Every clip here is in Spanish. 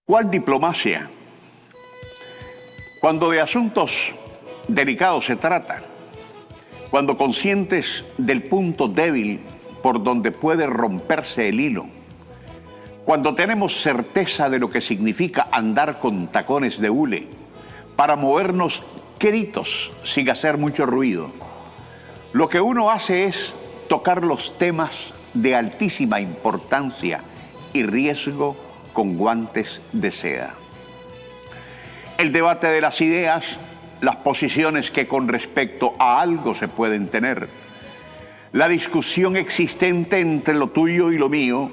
¿Cuál diplomacia? Cuando de asuntos delicados se trata, cuando conscientes del punto débil por donde puede romperse el hilo, cuando tenemos certeza de lo que significa andar con tacones de hule para movernos queditos sin hacer mucho ruido, lo que uno hace es tocar los temas de altísima importancia y riesgo con guantes de seda. El debate de las ideas, las posiciones que con respecto a algo se pueden tener, la discusión existente entre lo tuyo y lo mío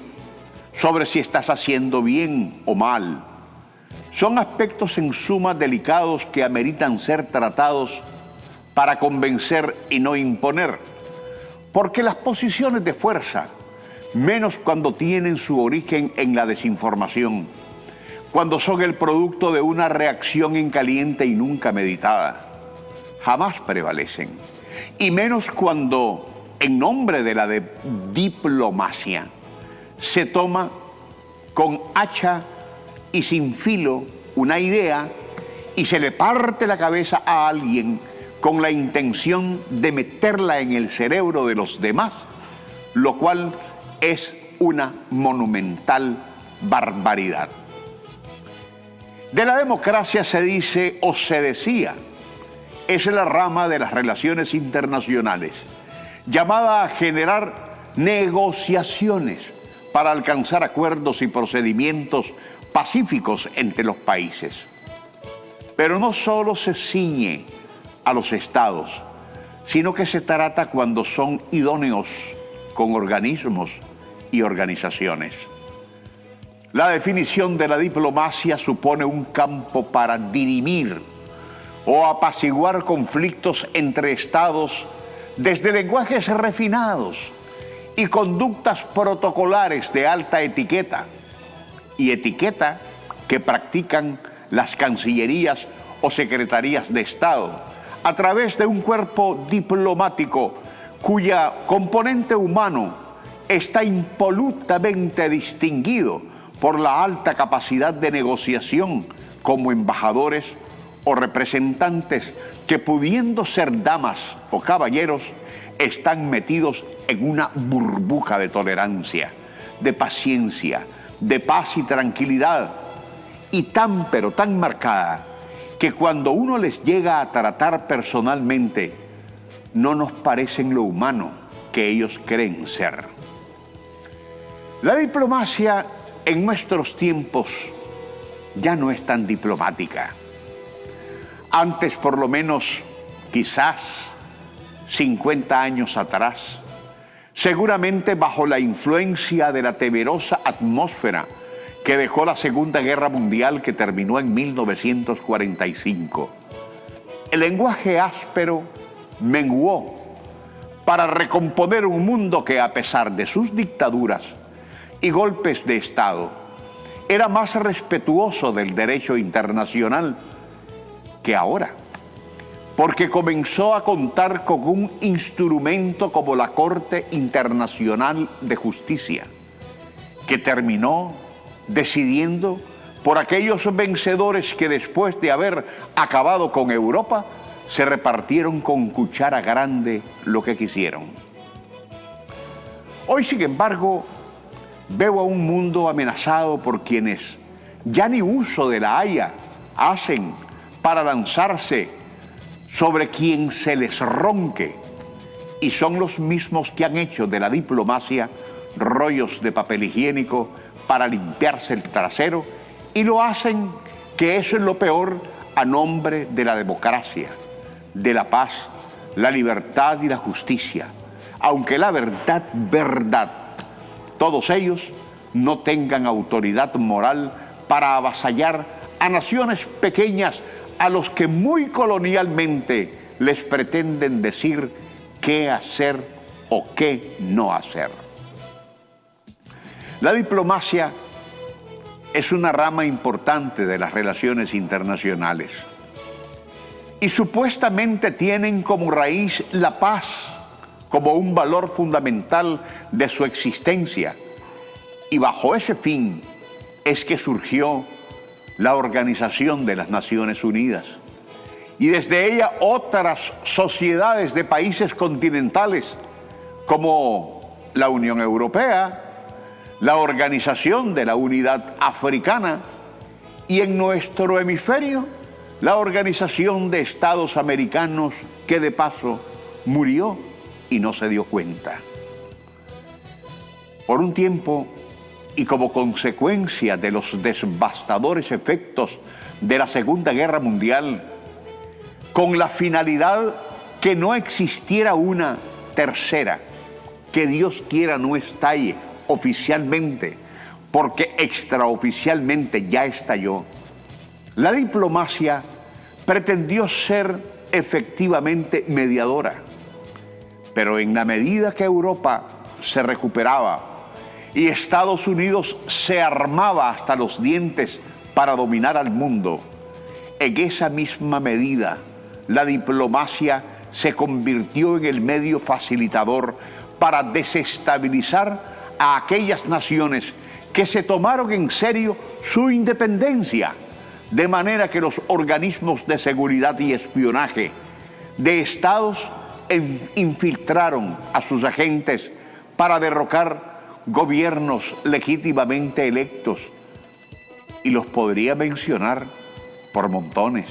sobre si estás haciendo bien o mal, son aspectos en suma delicados que ameritan ser tratados para convencer y no imponer, porque las posiciones de fuerza, menos cuando tienen su origen en la desinformación, cuando son el producto de una reacción en caliente y nunca meditada, jamás prevalecen. Y menos cuando, en nombre de la diplomacia, se toma con hacha y sin filo una idea y se le parte la cabeza a alguien con la intención de meterla en el cerebro de los demás, lo cual es una monumental barbaridad. De la democracia se dice o se decía, es la rama de las relaciones internacionales, llamada a generar negociaciones para alcanzar acuerdos y procedimientos pacíficos entre los países. Pero no solo se ciñe a los estados, sino que se trata cuando son idóneos con organismos y organizaciones. La definición de la diplomacia supone un campo para dirimir o apaciguar conflictos entre estados desde lenguajes refinados y conductas protocolares de alta etiqueta y etiqueta que practican las cancillerías o secretarías de Estado a través de un cuerpo diplomático cuya componente humano está impolutamente distinguido por la alta capacidad de negociación como embajadores o representantes que, pudiendo ser damas o caballeros, están metidos en una burbuja de tolerancia, de paciencia, de paz y tranquilidad, y pero tan marcada, que cuando uno les llega a tratar personalmente, no nos parecen lo humano que ellos creen ser. La diplomacia en nuestros tiempos ya no es tan diplomática. Antes, por lo menos, quizás 50 años atrás, seguramente bajo la influencia de la temerosa atmósfera que dejó la Segunda Guerra Mundial, que terminó en 1945, el lenguaje áspero menguó para recomponer un mundo que, a pesar de sus dictaduras y golpes de Estado, era más respetuoso del derecho internacional que ahora, porque comenzó a contar con un instrumento como la Corte Internacional de Justicia, que terminó decidiendo por aquellos vencedores que, después de haber acabado con Europa, se repartieron con cuchara grande lo que quisieron. Hoy, sin embargo, veo a un mundo amenazado por quienes ya ni uso de la Haya hacen para lanzarse sobre quien se les ronque, y son los mismos que han hecho de la diplomacia rollos de papel higiénico para limpiarse el trasero, y lo hacen, que eso es lo peor, a nombre de la democracia, de la paz, la libertad y la justicia, aunque la verdad, todos ellos no tengan autoridad moral para avasallar a naciones pequeñas a los que muy colonialmente les pretenden decir qué hacer o qué no hacer. La diplomacia es una rama importante de las relaciones internacionales y supuestamente tienen como raíz la paz como un valor fundamental de su existencia, y bajo ese fin es que surgió la Organización de las Naciones Unidas, y desde ella otras sociedades de países continentales como la Unión Europea, la Organización de la Unidad Africana y en nuestro hemisferio la Organización de Estados Americanos, que de paso murió y no se dio cuenta. Por un tiempo, y como consecuencia de los devastadores efectos de la Segunda Guerra Mundial, con la finalidad que no existiera una tercera, que Dios quiera no estalle oficialmente, porque extraoficialmente ya estalló, la diplomacia pretendió ser efectivamente mediadora, pero en la medida que Europa se recuperaba y Estados Unidos se armaba hasta los dientes para dominar al mundo, en esa misma medida la diplomacia se convirtió en el medio facilitador para desestabilizar a aquellas naciones que se tomaron en serio su independencia, de manera que los organismos de seguridad y espionaje de estados infiltraron a sus agentes para derrocar gobiernos legítimamente electos, y los podría mencionar por montones.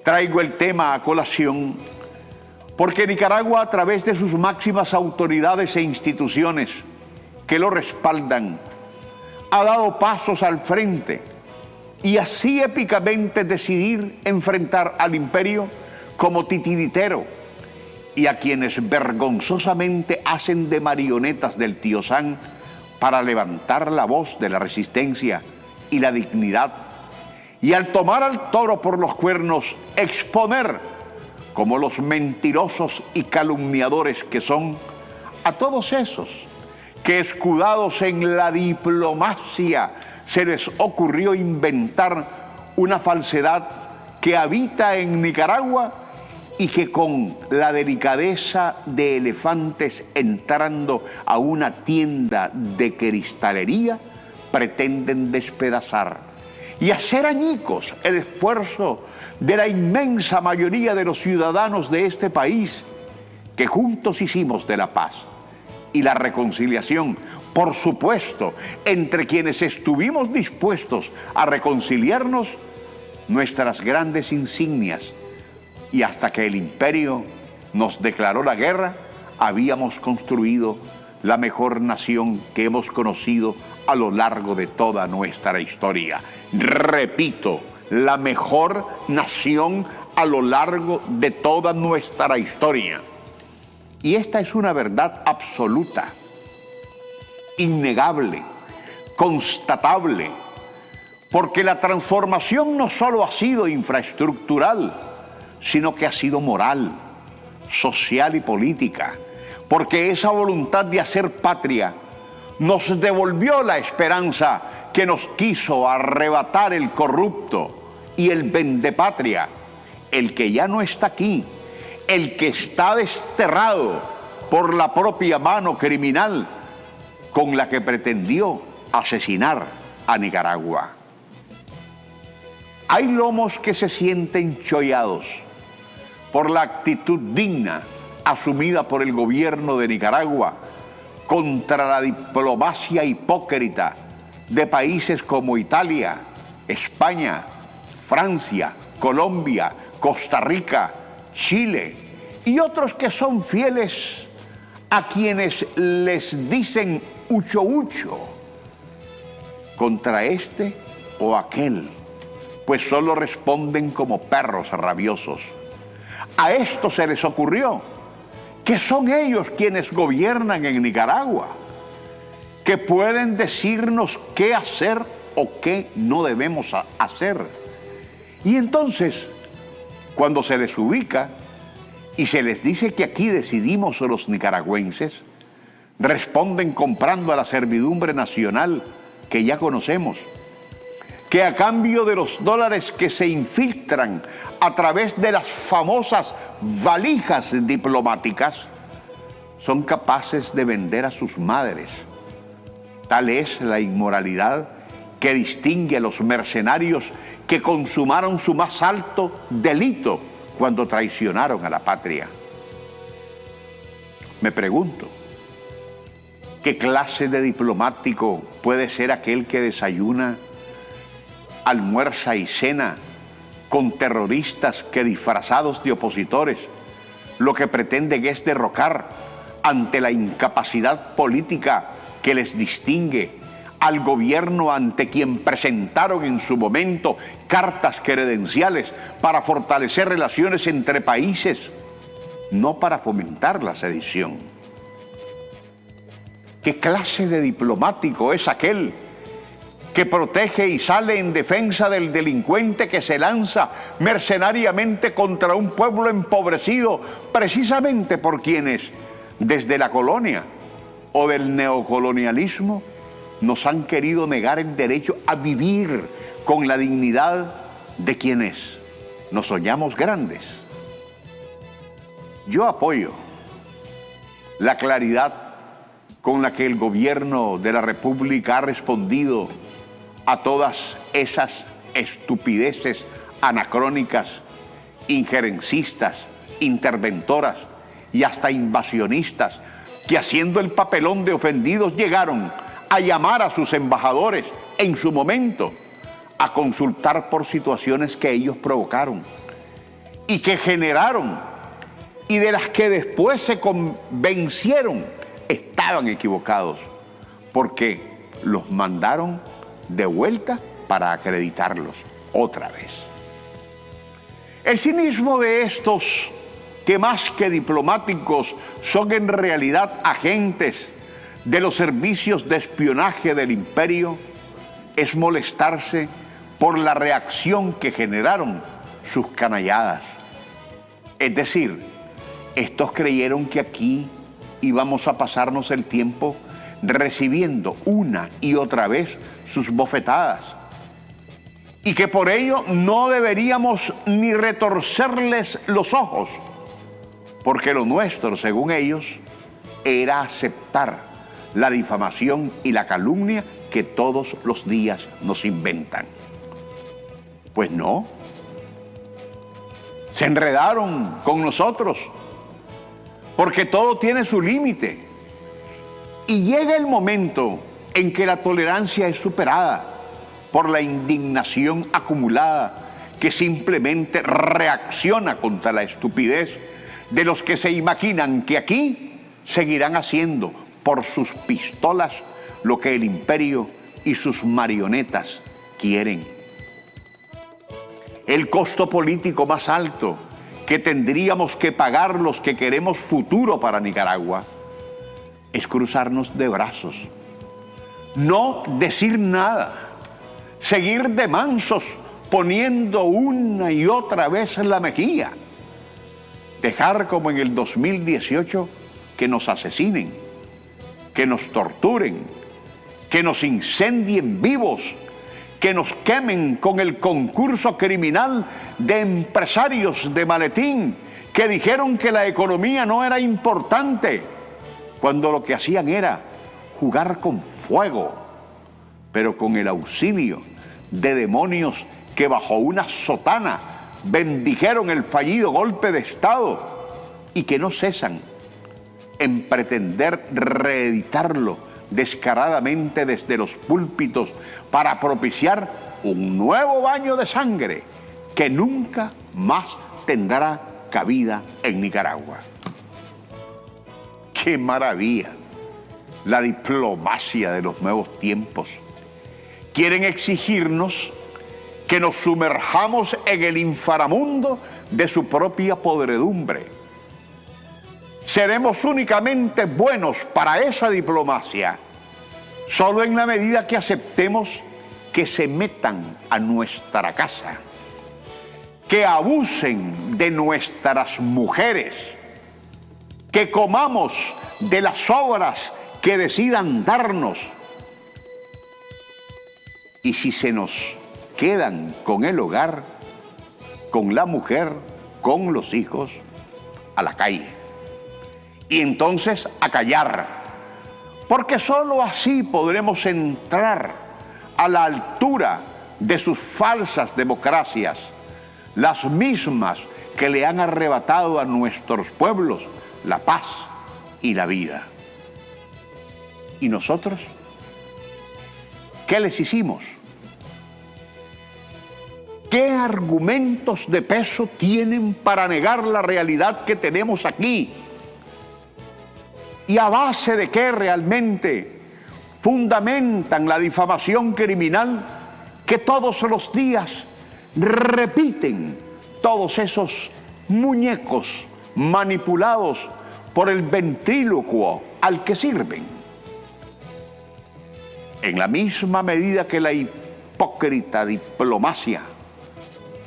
Traigo el tema a colación porque Nicaragua, a través de sus máximas autoridades e instituciones que lo respaldan, ha dado pasos al frente y así épicamente decidir enfrentar al imperio como titiritero y a quienes vergonzosamente hacen de marionetas del tío San para levantar la voz de la resistencia y la dignidad, y al tomar al toro por los cuernos, exponer como los mentirosos y calumniadores que son a todos esos que, escudados en la diplomacia, se les ocurrió inventar una falsedad que habita en Nicaragua y que, con la delicadeza de elefantes entrando a una tienda de cristalería, pretenden despedazar y hacer añicos el esfuerzo de la inmensa mayoría de los ciudadanos de este país, que juntos hicimos de la paz y la reconciliación, por supuesto, entre quienes estuvimos dispuestos a reconciliarnos, nuestras grandes insignias, y hasta que el imperio nos declaró la guerra, habíamos construido la mejor nación que hemos conocido a lo largo de toda nuestra historia. Repito, la mejor nación a lo largo de toda nuestra historia. Y esta es una verdad absoluta, innegable, constatable, porque la transformación no solo ha sido infraestructural, sino que ha sido moral, social y política, porque esa voluntad de hacer patria nos devolvió la esperanza que nos quiso arrebatar el corrupto y el vendepatria, el que ya no está aquí, el que está desterrado por la propia mano criminal con la que pretendió asesinar a Nicaragua. Hay lomos que se sienten chollados por la actitud digna asumida por el gobierno de Nicaragua contra la diplomacia hipócrita de países como Italia, España, Francia, Colombia, Costa Rica, Chile y otros que son fieles a quienes les dicen ucho ucho contra este o aquel, pues solo responden como perros rabiosos. A esto se les ocurrió que son ellos quienes gobiernan en Nicaragua, que pueden decirnos qué hacer o qué no debemos hacer. Y entonces, cuando se les ubica y se les dice que aquí decidimos los nicaragüenses, responden comprando a la servidumbre nacional que ya conocemos, que a cambio de los dólares que se infiltran a través de las famosas valijas diplomáticas, son capaces de vender a sus madres. Tal es la inmoralidad que distingue a los mercenarios que consumaron su más alto delito cuando traicionaron a la patria. Me pregunto, ¿qué clase de diplomático puede ser aquel que desayuna, almuerza y cena con terroristas que, disfrazados de opositores, lo que pretenden es derrocar ante la incapacidad política que les distingue al gobierno ante quien presentaron en su momento cartas credenciales para fortalecer relaciones entre países, no para fomentar la sedición? ¿Qué clase de diplomático es aquel que protege y sale en defensa del delincuente que se lanza mercenariamente contra un pueblo empobrecido precisamente por quienes, desde la colonia o del neocolonialismo, nos han querido negar el derecho a vivir con la dignidad de quienes nos soñamos grandes? Yo apoyo la claridad con la que el gobierno de la República ha respondido a todas esas estupideces anacrónicas, injerencistas, interventoras y hasta invasionistas, que haciendo el papelón de ofendidos llegaron a llamar a sus embajadores en su momento a consultar por situaciones que ellos provocaron y que generaron y de las que después se convencieron estaban equivocados, porque los mandaron de vuelta para acreditarlos otra vez. El cinismo de estos, que más que diplomáticos son en realidad agentes de los servicios de espionaje del imperio, es molestarse por la reacción que generaron sus canalladas. Es decir, estos creyeron que aquí íbamos a pasarnos el tiempo recibiendo una y otra vez sus bofetadas, y que por ello no deberíamos ni retorcerles los ojos, porque lo nuestro, según ellos, era aceptar la difamación y la calumnia que todos los días nos inventan. Pues no, se enredaron con nosotros, porque todo tiene su límite, y llega el momento en que la tolerancia es superada por la indignación acumulada que simplemente reacciona contra la estupidez de los que se imaginan que aquí seguirán haciendo por sus pistolas lo que el imperio y sus marionetas quieren. El costo político más alto que tendríamos que pagar los que queremos futuro para Nicaragua es cruzarnos de brazos, no decir nada, seguir de mansos poniendo una y otra vez la mejilla, dejar como en el 2018 que nos asesinen, que nos torturen, que nos incendien vivos, que nos quemen con el concurso criminal de empresarios de maletín que dijeron que la economía no era importante, cuando lo que hacían era jugar con fuego, pero con el auxilio de demonios que bajo una sotana bendijeron el fallido golpe de Estado y que no cesan en pretender reeditarlo descaradamente desde los púlpitos para propiciar un nuevo baño de sangre que nunca más tendrá cabida en Nicaragua. ¡Qué maravilla! La diplomacia de los nuevos tiempos. Quieren exigirnos que nos sumerjamos en el inframundo de su propia podredumbre. Seremos únicamente buenos para esa diplomacia solo en la medida que aceptemos que se metan a nuestra casa, que abusen de nuestras mujeres, que comamos de las sobras que decidan darnos. Y si se nos quedan con el hogar, con la mujer, con los hijos, a la calle. Y entonces a callar, porque solo así podremos entrar a la altura de sus falsas democracias, las mismas que le han arrebatado a nuestros pueblos la paz y la vida. ¿Y nosotros? ¿Qué les hicimos? ¿Qué argumentos de peso tienen para negar la realidad que tenemos aquí? ¿Y a base de qué realmente fundamentan la difamación criminal que todos los días repiten todos esos muñecos manipulados por el ventrílocuo al que sirven? En la misma medida que la hipócrita diplomacia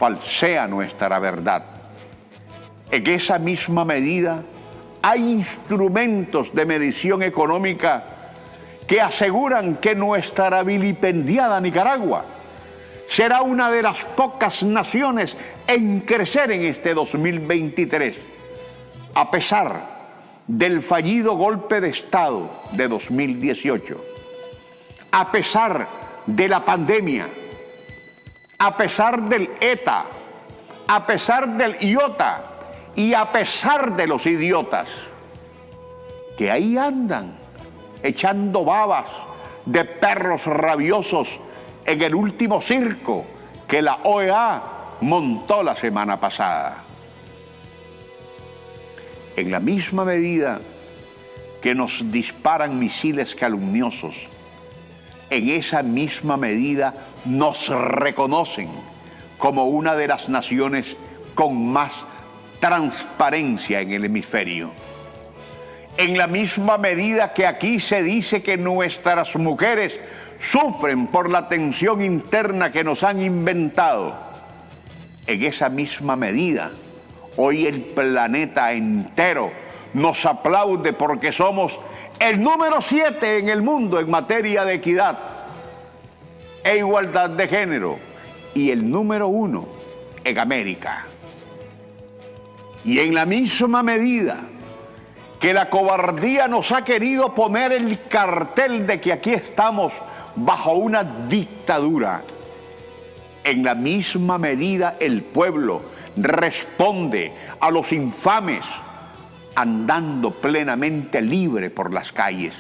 falsea nuestra verdad, en esa misma medida hay instrumentos de medición económica que aseguran que nuestra vilipendiada Nicaragua será una de las pocas naciones en crecer en este 2023, a pesar del fallido golpe de Estado de 2018, a pesar de la pandemia, a pesar del ETA, a pesar del IOTA y a pesar de los idiotas que ahí andan echando babas de perros rabiosos en el último circo que la OEA montó la semana pasada. En la misma medida que nos disparan misiles calumniosos, en esa misma medida nos reconocen como una de las naciones con más transparencia en el hemisferio. En la misma medida que aquí se dice que nuestras mujeres sufren por la tensión interna que nos han inventado, en esa misma medida, hoy el planeta entero nos aplaude porque somos el número 7 en el mundo en materia de equidad e igualdad de género y el número 1 en América. Y en la misma medida que la cobardía nos ha querido poner el cartel de que aquí estamos bajo una dictadura, en la misma medida el pueblo responde a los infames andando plenamente libre por las calles,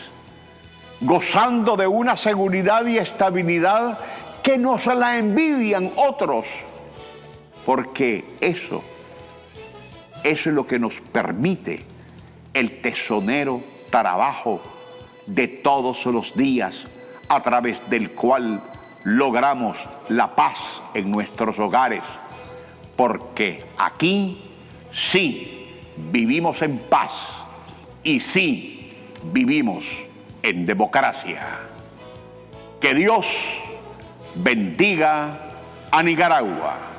gozando de una seguridad y estabilidad que nos la envidian otros, porque eso es lo que nos permite el tesonero trabajo de todos los días, a través del cual logramos la paz en nuestros hogares, porque aquí sí vivimos en paz y sí vivimos en democracia. Que Dios bendiga a Nicaragua.